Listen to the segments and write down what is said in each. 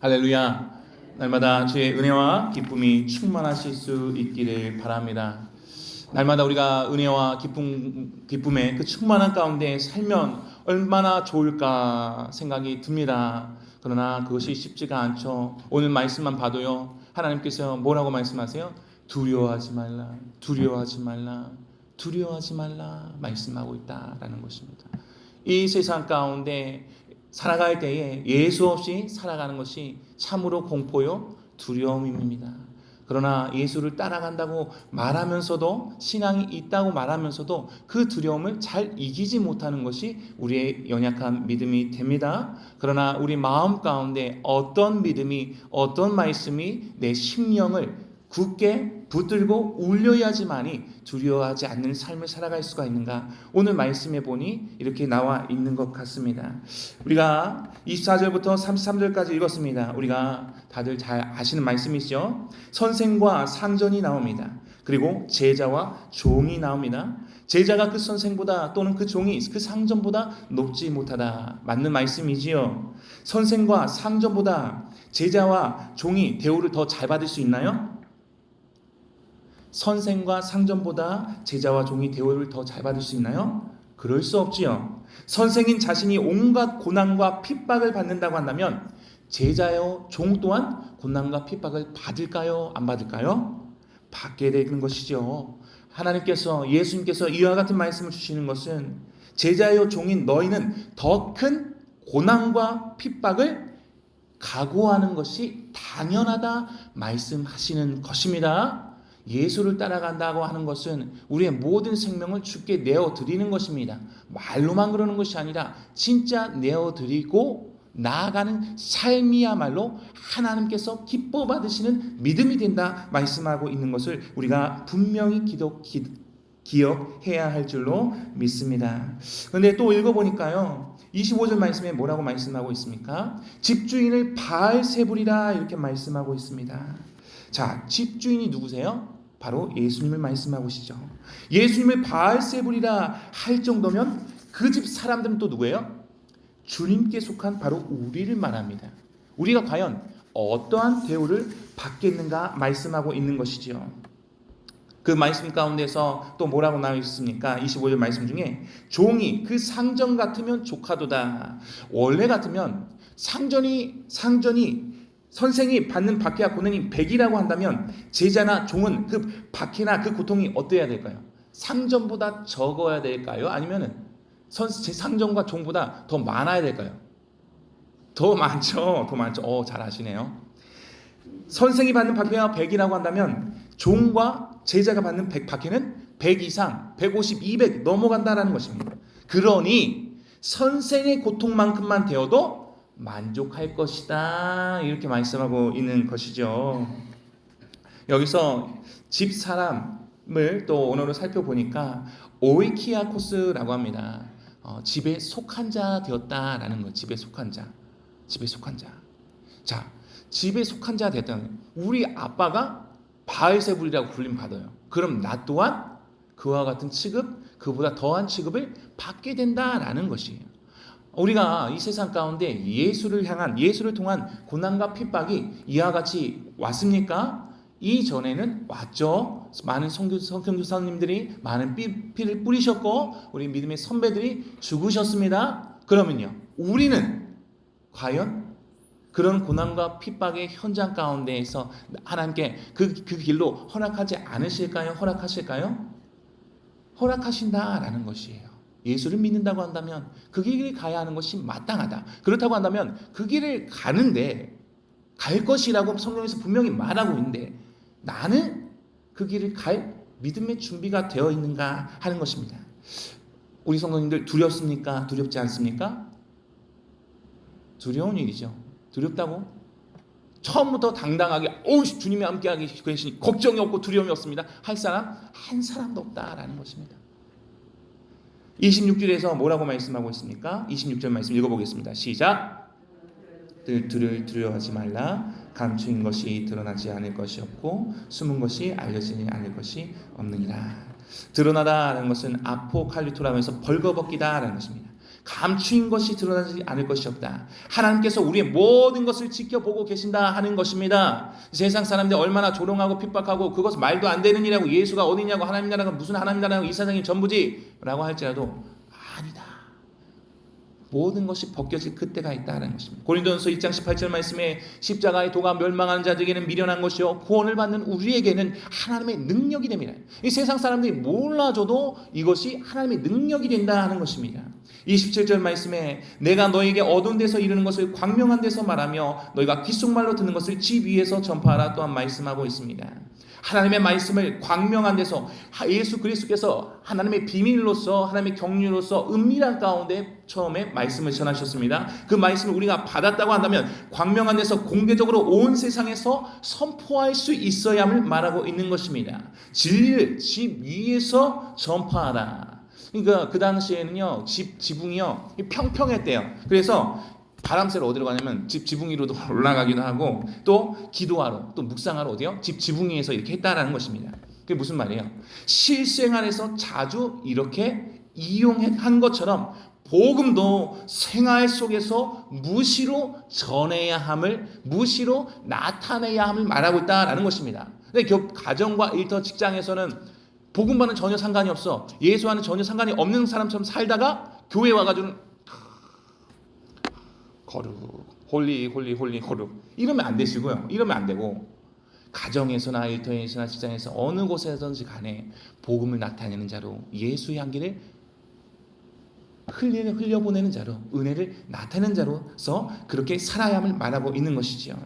할렐루야. 날마다 주의 은혜와 기쁨이 충만하실 수 있기를 바랍니다. 날마다 우리가 은혜와 기쁨의 그 충만한 가운데 살면 얼마나 좋을까 생각이 듭니다. 그러나 그것이 쉽지가 않죠. 오늘 말씀만 봐도요, 하나님께서 뭐라고 말씀하세요? 두려워하지 말라, 두려워하지 말라, 두려워하지 말라 말씀하고 있다라는 것입니다. 이 세상 가운데 살아갈 때에 예수 없이 살아가는 것이 참으로 공포요, 두려움입니다. 그러나 예수를 따라간다고 말하면서도, 신앙이 있다고 말하면서도 그 두려움을 잘 이기지 못하는 것이 우리의 연약한 믿음이 됩니다. 그러나 우리 마음 가운데 어떤 믿음이, 어떤 말씀이 내 심령을 굳게 붙들고 울려야지만이 두려워하지 않는 삶을 살아갈 수가 있는가? 오늘 말씀해 보니 이렇게 나와 있는 것 같습니다. 우리가 24절부터 33절까지 읽었습니다. 우리가 다들 잘 아시는 말씀이죠. 선생과 상전이 나옵니다. 그리고 제자와 종이 나옵니다. 제자가 그 선생보다 또는 그 종이 그 상전보다 높지 못하다. 맞는 말씀이지요. 선생과 상전보다 제자와 종이 대우를 더 잘 받을 수 있나요? 선생과 상전보다 제자와 종이 대우를 더 잘 받을 수 있나요? 그럴 수 없지요. 선생인 자신이 온갖 고난과 핍박을 받는다고 한다면 제자요 종 또한 고난과 핍박을 받을까요? 안 받을까요? 받게 되는 것이죠. 하나님께서, 예수님께서 이와 같은 말씀을 주시는 것은 제자요 종인 너희는 더 큰 고난과 핍박을 각오하는 것이 당연하다 말씀하시는 것입니다. 예수를 따라간다고 하는 것은 우리의 모든 생명을 주께 내어드리는 것입니다. 말로만 그러는 것이 아니라 진짜 내어드리고 나아가는 삶이야말로 하나님께서 기뻐 받으시는 믿음이 된다 말씀하고 있는 것을 우리가 분명히 기억해야 할 줄로 믿습니다. 그런데 또 읽어보니까요, 25절 말씀에 뭐라고 말씀하고 있습니까? 집주인을 바알세불이라 이렇게 말씀하고 있습니다. 자, 집주인이 누구세요? 바로 예수님을 말씀하고 계시죠. 예수님을 바알세불이라 할 정도면 그 집 사람들은 또 누구예요? 주님께 속한 바로 우리를 말합니다. 우리가 과연 어떠한 대우를 받겠는가 말씀하고 있는 것이지요. 그 말씀 가운데서 또 뭐라고 나와 있습니까? 25절 말씀 중에 종이 그 상전 같으면 조카도다. 원래 같으면 상전이 선생이 받는 박해와 고난이 100이라고 한다면 제자나 종은 그 박해나 그 고통이 어때야 될까요? 상전보다 적어야 될까요? 아니면 상전과 종보다 더 많아야 될까요? 더 많죠. 더 많죠. 잘 아시네요. 선생이 받는 박해가 100이라고 한다면 종과 제자가 받는 박해는 100 이상, 150, 200 넘어간다라는 것입니다. 그러니 선생의 고통만큼만 되어도 만족할 것이다 이렇게 말씀하고 있는 것이죠. 여기서 집 사람을 또 언어로 살펴보니까 오이키아코스라고 합니다. 집에 속한 자 되었다라는 거. 집에 속한 자. 자, 집에 속한 자 됐다는, 우리 아빠가 바알세불이라고 불림 받아요. 그럼 나 또한 그와 같은 취급, 그보다 더한 취급을 받게 된다라는 것이에요. 우리가 이 세상 가운데 예수를 통한 고난과 핍박이 이와 같이 왔습니까? 이전에는 왔죠. 많은 선교사님들이 많은 피를 뿌리셨고 우리 믿음의 선배들이 죽으셨습니다. 그러면요, 우리는 과연 그런 고난과 핍박의 현장 가운데에서 하나님께 그 길로 허락하지 않으실까요? 허락하실까요? 허락하신다라는 것이에요. 예수를 믿는다고 한다면 그 길을 가야 하는 것이 마땅하다. 그렇다고 한다면 그 길을 가는데, 갈 것이라고 성경에서 분명히 말하고 있는데 나는 그 길을 갈 믿음의 준비가 되어 있는가 하는 것입니다. 우리 성도님들 두렵습니까? 두렵지 않습니까? 두려운 일이죠. 두렵다고? 처음부터 당당하게 주님이 함께 계시니 걱정이 없고 두려움이 없습니다 할 사람 한 사람도 없다라는 것입니다. 26절에서 뭐라고 말씀하고 있습니까? 26절 말씀 읽어보겠습니다. 시작. 두려워하지 말라. 감추인 것이 드러나지 않을 것이 없고 숨은 것이 알려지지 않을 것이 없느니라. 드러나다라는 것은 아포칼리토라고 해서 벌거벗기다라는 것입니다. 감추인 것이 드러나지 않을 것이 없다. 하나님께서 우리의 모든 것을 지켜보고 계신다 하는 것입니다. 세상 사람들 얼마나 조롱하고 핍박하고 그것은 말도 안 되는 일이라고, 예수가 어디냐고, 하나님 나라가 무슨 하나님 나라고, 이 세상이 전부지 라고 할지라도 아니다. 모든 것이 벗겨질 그때가 있다는 것입니다. 고린도전서 1장 18절 말씀에 십자가의 도가 멸망하는 자들에게는 미련한 것이요 구원을 받는 우리에게는 하나님의 능력이 됩니다. 이 세상 사람들이 몰라줘도 이것이 하나님의 능력이 된다 하는 것입니다. 27절 말씀에 내가 너에게 어두운 데서 이르는 것을 광명한 데서 말하며 너희가 귓속말로 듣는 것을 집 위에서 전파하라 또한 말씀하고 있습니다. 하나님의 말씀을 광명한 데서 예수 그리스도께서 하나님의 비밀로서, 하나님의 경륜으로서 은밀한 가운데 처음에 말씀을 전하셨습니다. 그 말씀을 우리가 받았다고 한다면 광명한 데서 공개적으로 온 세상에서 선포할 수 있어야 함을 말하고 있는 것입니다. 진리를 집 위에서 전파하라. 그러니까 그 당시에는요, 지붕이요 평평했대요. 그래서 바람 쐬러 어디로 가냐면 집 지붕 위로도 올라가기도 하고, 또 기도하러, 또 묵상하러 어디요? 집 지붕 위에서 이렇게 했다라는 것입니다. 그게 무슨 말이에요? 실생활에서 자주 이렇게 이용한 것처럼 복음도 생활 속에서 무시로 전해야 함을, 무시로 나타내야 함을 말하고 있다라는 것입니다. 근데 가정과 일터, 직장에서는 복음과는 전혀 상관이 없어, 예수와는 전혀 상관이 없는 사람처럼 살다가 교회 와가지고 거룩, 홀리 거룩, 이러면 안 되시고요. 이러면 안 되고, 가정에서나 일터에서나 직장에서 어느 곳에든지 간에 복음을 나타내는 자로, 예수의 향기를 흘려보내는 자로, 은혜를 나타내는 자로서 그렇게 살아야함을 말하고 있는 것이지요.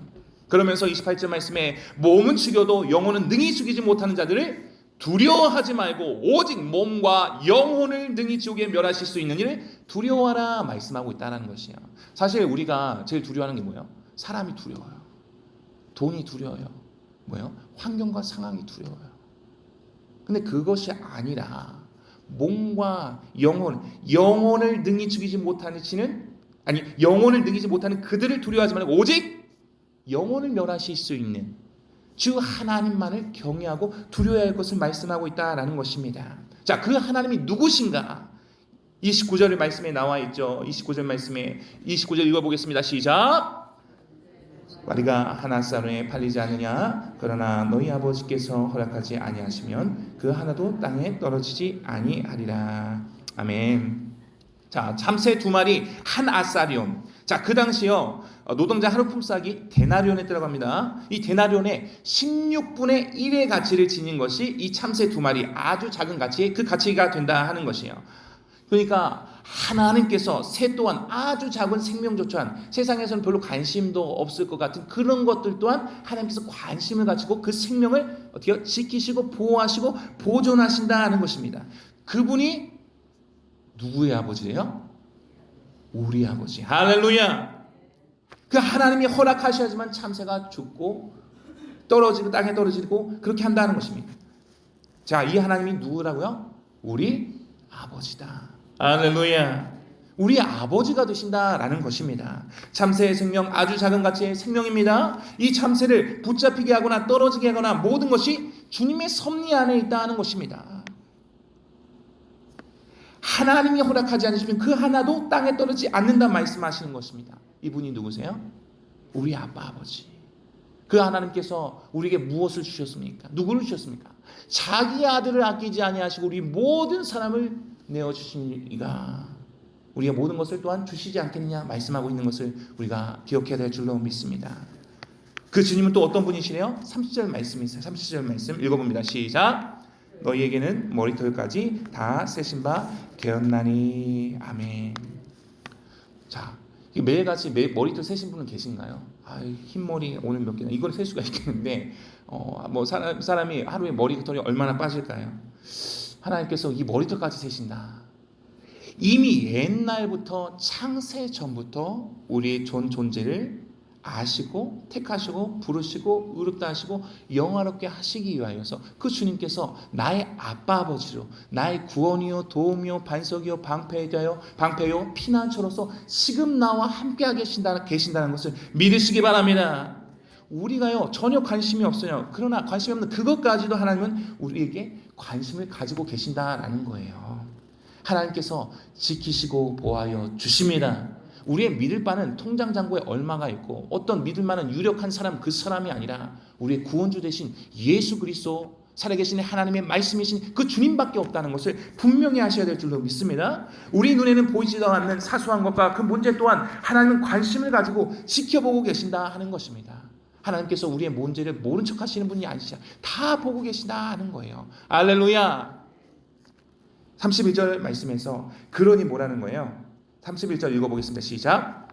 그러면서 28절 말씀에 몸은 죽여도 영혼은 능히 죽이지 못하는 자들을 두려워하지 말고 오직 몸과 영혼을 능히 지옥에 멸하실 수 있는 일을 두려워하라 말씀하고 있다는 것이에요. 사실 우리가 제일 두려워하는 게 뭐예요? 사람이 두려워요. 돈이 두려워요. 뭐예요? 환경과 상황이 두려워요. 근데 그것이 아니라 몸과 영혼을 능히 죽이지 못하는 영혼을 능이지 못하는 그들을 두려워하지 말고 오직 영혼을 멸하실 수 있는 주 하나님만을 경외하고 두려워해야 할 것을 말씀하고 있다라는 것입니다. 자, 그 하나님이 누구신가? 29절 말씀에 나와 있죠. 29절 말씀에 29절 읽어보겠습니다. 시작. 마리가 하나 쌀에 팔리지 않느냐? 그러나 너희 아버지께서 허락하지 아니하시면 그 하나도 땅에 떨어지지 아니하리라. 아멘. 자, 참새 2마리 한 아사리온. 자, 그 당시요 노동자 하루 품삯이 데나리온에 들어갑니다. 이 데나리온의 16분의 1의 가치를 지닌 것이 이 참새 2마리, 아주 작은 가치에 그 가치가 된다 하는 것이에요. 그러니까 하나님께서 새 또한 아주 작은 생명조차한, 세상에서는 별로 관심도 없을 것 같은 그런 것들 또한 하나님께서 관심을 가지고 그 생명을 어떻게 지키시고 보호하시고 보존하신다는 것입니다. 그분이 누구의 아버지예요? 우리 아버지. 할렐루야. 그 하나님이 허락하셔야지만 참새가 죽고 떨어지고 땅에 떨어지고 그렇게 한다는 것입니다. 자, 이 하나님이 누구라고요? 우리 아버지다. 할렐루야. 우리 아버지가 되신다라는 것입니다. 참새의 생명, 아주 작은 가치의 생명입니다. 이 참새를 붙잡히게 하거나 떨어지게 하거나 모든 것이 주님의 섭리 안에 있다는 것입니다. 하나님이 허락하지 않으시면 그 하나도 땅에 떨어지지 않는다 말씀하시는 것입니다. 이분이 누구세요? 우리 아빠 아버지. 그 하나님께서 우리에게 무엇을 주셨습니까? 누구를 주셨습니까? 자기 아들을 아끼지 아니하시고 우리 모든 사람을 내어주신 이가 우리의 모든 것을 또한 주시지 않겠느냐 말씀하고 있는 것을 우리가 기억해야 될 줄로 믿습니다. 그 주님은 또 어떤 분이시래요? 30절 말씀이 있어요. 30절 말씀 읽어봅니다. 시작. 너희에게는 머리털까지 다 세신 바 되었나니. 아멘. 자, 매일같이 머리털 세신 분은 계신가요? 흰머리 오늘 몇 개나 이걸 셀 수가 있겠는데 뭐 사람이 하루에 머리털이 얼마나 빠질까요? 하나님께서 이 머리털까지 세신다. 이미 옛날부터 창세 전부터 우리의 존재를 아시고 택하시고 부르시고 의롭다 하시고 영화롭게 하시기 위하여서 그 주님께서 나의 아빠 아버지로 나의 구원이요 도움이요 반석이요 방패요 피난처로서 지금 나와 함께 계신다는 것을 믿으시기 바랍니다. 우리가요 전혀 관심이 없어요. 그러나 관심이 없는 그것까지도 하나님은 우리에게 관심을 가지고 계신다라는 거예요. 하나님께서 지키시고 보호하여 주십니다. 우리의 믿을 바는 통장 잔고에 얼마가 있고 어떤 믿을 만한 유력한 사람 그 사람이 아니라 우리의 구원주 되신 예수 그리스도 살아계신 하나님의 말씀이신 그 주님밖에 없다는 것을 분명히 하셔야 될 줄로 믿습니다. 우리 눈에는 보이지도 않는 사소한 것과 그 문제 또한 하나님은 관심을 가지고 지켜보고 계신다 하는 것입니다. 하나님께서 우리의 문제를 모른 척 하시는 분이 아니시다. 다 보고 계신다 하는 거예요. 할렐루야. 31절 말씀에서 그러니 뭐라는 거예요? 31절 읽어보겠습니다. 시작.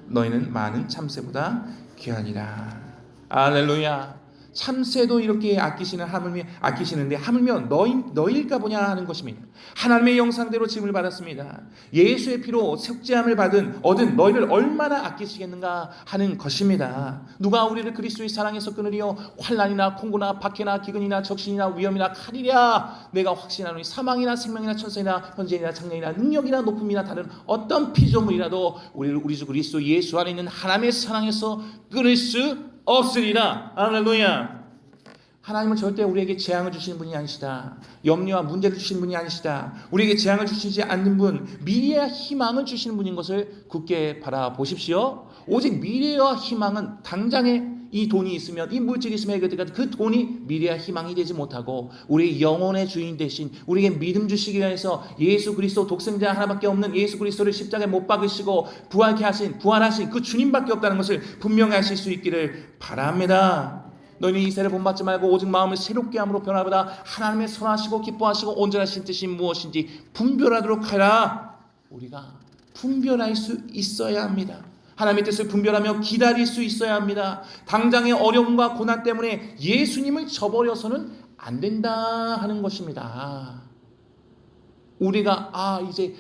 너희는 많은 참새보다 귀하니라. 할렐루야. 참새도 이렇게 아끼시는 하물며 아끼시는데 하물며 너희일까 보냐 하는 것입니다. 하나님의 형상대로 지음을 받았습니다. 예수의 피로 속죄함을 얻은 너희를 얼마나 아끼시겠는가 하는 것입니다. 누가 우리를 그리스도의 사랑에서 끊으리요? 환난이나 콩고나 박해나 기근이나 적신이나 위험이나 칼이랴. 내가 확신하노니 사망이나 생명이나 천사이나 현재이나 장래이나 능력이나 높음이나 다른 어떤 피조물이라도 우리를 우리 주 그리스도 예수 안에 있는 하나님의 사랑에서 끊을 수 없으리라. 할렐루야. 하나님은 절대 우리에게 재앙을 주시는 분이 아니시다. 염려와 문제를 주시는 분이 아니시다. 우리에게 재앙을 주시지 않는 분, 미래와 희망을 주시는 분인 것을 굳게 바라보십시오. 오직 미래와 희망은 당장에 이 돈이 있으면, 이 물질이 있으면 그 돈이 미래와 희망이 되지 못하고 우리의 영혼의 주인 되신 우리에게 믿음 주시기 위해서 예수 그리스도 독생자 하나밖에 없는 예수 그리스도를 십자가에 못 박으시고 부활하신 그 주님밖에 없다는 것을 분명히 하실 수 있기를 바랍니다. 너희는 이 세를 본받지 말고 오직 마음을 새롭게 함으로 변화보다 하나님의 선하시고 기뻐하시고 온전하신 뜻이 무엇인지 분별하도록 하라. 우리가 분별할 수 있어야 합니다. 하나님의 뜻을 분별하며 기다릴 수 있어야 합니다. 당장의 어려움과 고난 때문에 예수님을 저버려서는 안 된다 하는 것입니다. 우리가 이제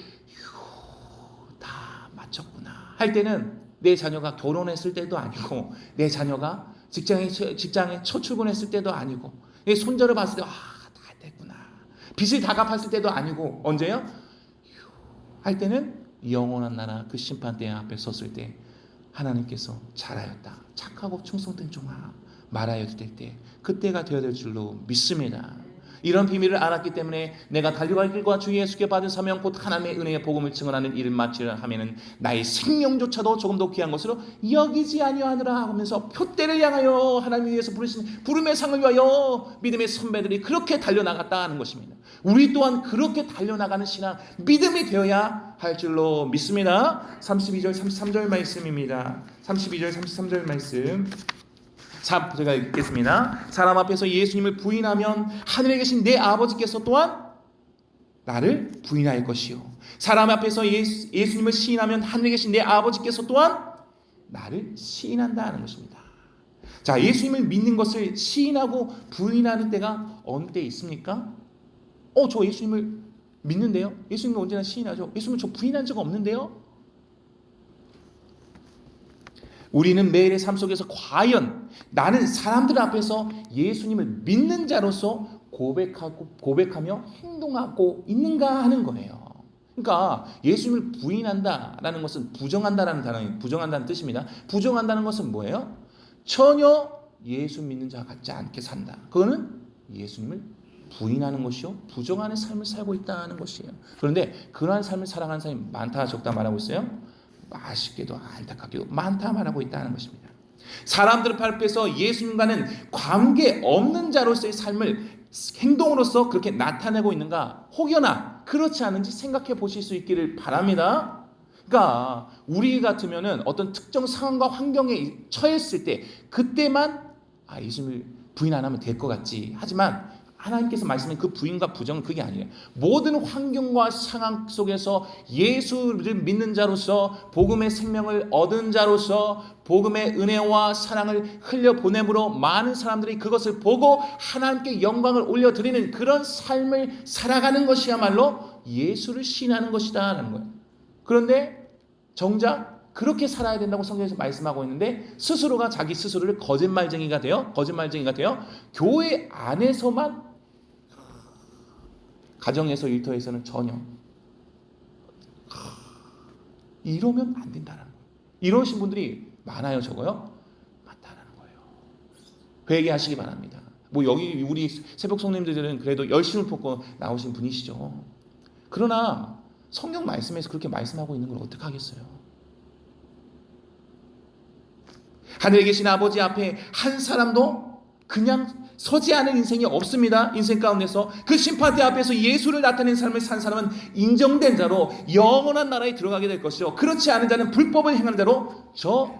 다 마쳤구나 할 때는 내 자녀가 결혼했을 때도 아니고 내 자녀가 직장에 첫 출근했을 때도 아니고 손자를 봤을 때 다 됐구나 빚을 다 갚았을 때도 아니고 언제요? 할 때는 영원한 나라 그 심판대 앞에 섰을 때 하나님께서 잘하였다 착하고 충성된 종아 말하여도 될 때 그때가 되어야 될 줄로 믿습니다. 이런 비밀을 알았기 때문에 내가 달려갈 길과 주 예수께 받은 사명 곧 하나님의 은혜의 복음을 증언하는 일을 마치려 하면은 나의 생명조차도 조금 더 귀한 것으로 여기지 아니하느라 하면서 표대를 향하여 하나님을 위해서 부르신 부름의 상을 위하여 믿음의 선배들이 그렇게 달려나갔다 하는 것입니다. 우리 또한 그렇게 달려나가는 신앙 믿음이 되어야 할 줄로 믿습니다. 32절 33절 말씀입니다. 32절 33절 말씀 제가 읽겠습니다. 사람 앞에서 예수님을 부인하면 하늘에 계신 내 아버지께서 또한 나를 부인할 것이요 사람 앞에서 예수님을 시인하면 하늘에 계신 내 아버지께서 또한 나를 시인한다 는 것입니다. 자, 예수님을 믿는 것을 시인하고 부인하는 때가 어느 때 있습니까? 저 예수님을 믿는데요. 예수님을 언제나 시인하죠. 예수님을 저 부인한 적 없는데요. 우리는 매일의 삶 속에서 과연 나는 사람들 앞에서 예수님을 믿는 자로서 고백하며 행동하고 있는가 하는 거예요. 그러니까 예수님을 부인한다라는 것은 부정한다는 뜻입니다. 부정한다는 것은 뭐예요? 전혀 예수 믿는 자 같지 않게 산다. 그거는 예수님을 부인하는 것이요 부정하는 삶을 살고 있다는 것이에요. 그런데 그러한 삶을 살아가는 사람이 많다 적다 말하고 있어요? 아쉽게도 안타깝게도 많다 말하고 있다는 것입니다. 사람들 앞에서 예수님과는 관계없는 자로서의 삶을 행동으로서 그렇게 나타내고 있는가 혹여나 그렇지 않은지 생각해 보실 수 있기를 바랍니다. 그러니까 우리 같으면은 어떤 특정 상황과 환경에 처했을 때 그때만 예수님을 부인 안 하면 될 것 같지 하지만 하나님께서 말씀하신 그 부인과 부정은 그게 아니에요. 모든 환경과 상황 속에서 예수를 믿는 자로서 복음의 생명을 얻은 자로서 복음의 은혜와 사랑을 흘려보냄으로 많은 사람들이 그것을 보고 하나님께 영광을 올려드리는 그런 삶을 살아가는 것이야말로 예수를 신하는 것이다 라는 거예요. 그런데 정작 그렇게 살아야 된다고 성경에서 말씀하고 있는데 스스로가 자기 스스로를 거짓말쟁이가 되어 교회 안에서만 가정에서 일터에서는 전혀 이러면 안 된다는 거예요. 이러신 분들이 많아요, 적어요? 많다는 거예요. 회개하시기 바랍니다. 여기 우리 새벽 성님들은 그래도 열심을 품고 나오신 분이시죠. 그러나 성경 말씀에서 그렇게 말씀하고 있는 걸 어떻게 하겠어요? 하늘에 계신 아버지 앞에 한 사람도 그냥 서지 않은 인생이 없습니다. 인생 가운데서 그 심판대 앞에서 예수를 나타낸 삶을 산 사람은 인정된 자로 영원한 나라에 들어가게 될 것이요, 그렇지 않은 자는 불법을 행하는 자로 저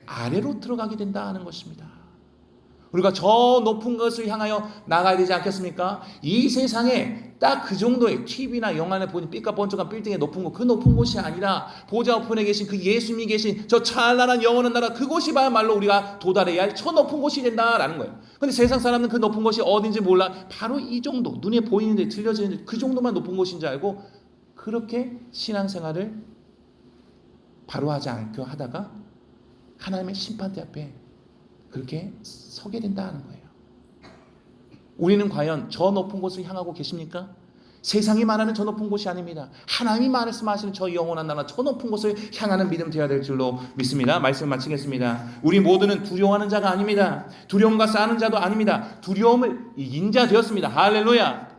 아래로 들어가게 된다 하는 것입니다. 우리가 저 높은 것을 향하여 나가야 되지 않겠습니까? 이 세상에 딱 그 정도의 TV나 영화에 보는 삐까뻔쩍한 빌딩의 높은 곳, 그 높은 곳이 아니라 보좌 우편에 계신 그 예수님이 계신 저 찬란한 영원한 나라, 그곳이 말로 우리가 도달해야 할 저 높은 곳이 된다라는 거예요. 근데 세상 사람은 그 높은 곳이 어딘지 몰라. 바로 이 정도, 눈에 보이는데 들려지는데 그 정도만 높은 곳인 줄 알고 그렇게 신앙생활을 바로 하지 않고 하다가 하나님의 심판대 앞에 그렇게 서게 된다는 거예요. 우리는 과연 저 높은 곳을 향하고 계십니까? 세상이 말하는 저 높은 곳이 아닙니다. 하나님이 말씀하시는 저 영원한 나라, 저 높은 곳을 향하는 믿음 되어야 될 줄로 믿습니다. 말씀 마치겠습니다. 우리 모두는 두려워하는 자가 아닙니다. 두려움과 싸우는 자도 아닙니다. 두려움을 이긴 자 되었습니다. 할렐루야.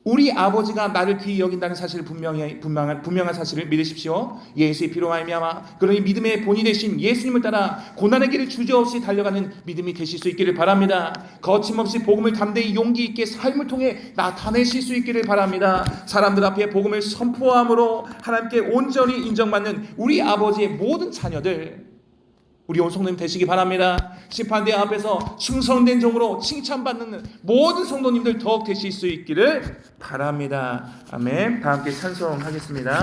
우리 아버지가 나를 귀히 여긴다는 사실을 분명한 사실을 믿으십시오. 예수의 피로 말미암아 그러니 믿음의 본이 되신 예수님을 따라 고난의 길을 주저없이 달려가는 믿음이 되실 수 있기를 바랍니다. 거침없이 복음을 담대히 용기 있게 삶을 통해 나타내실 수 있기를 바랍니다. 사람들 앞에 복음을 선포함으로 하나님께 온전히 인정받는 우리 아버지의 모든 자녀들, 우리 온 성도님 되시기 바랍니다. 심판대 앞에서 충성된 종으로 칭찬받는 모든 성도님들 더욱 되실 수 있기를 바랍니다. 아멘. 다 함께 찬송하겠습니다.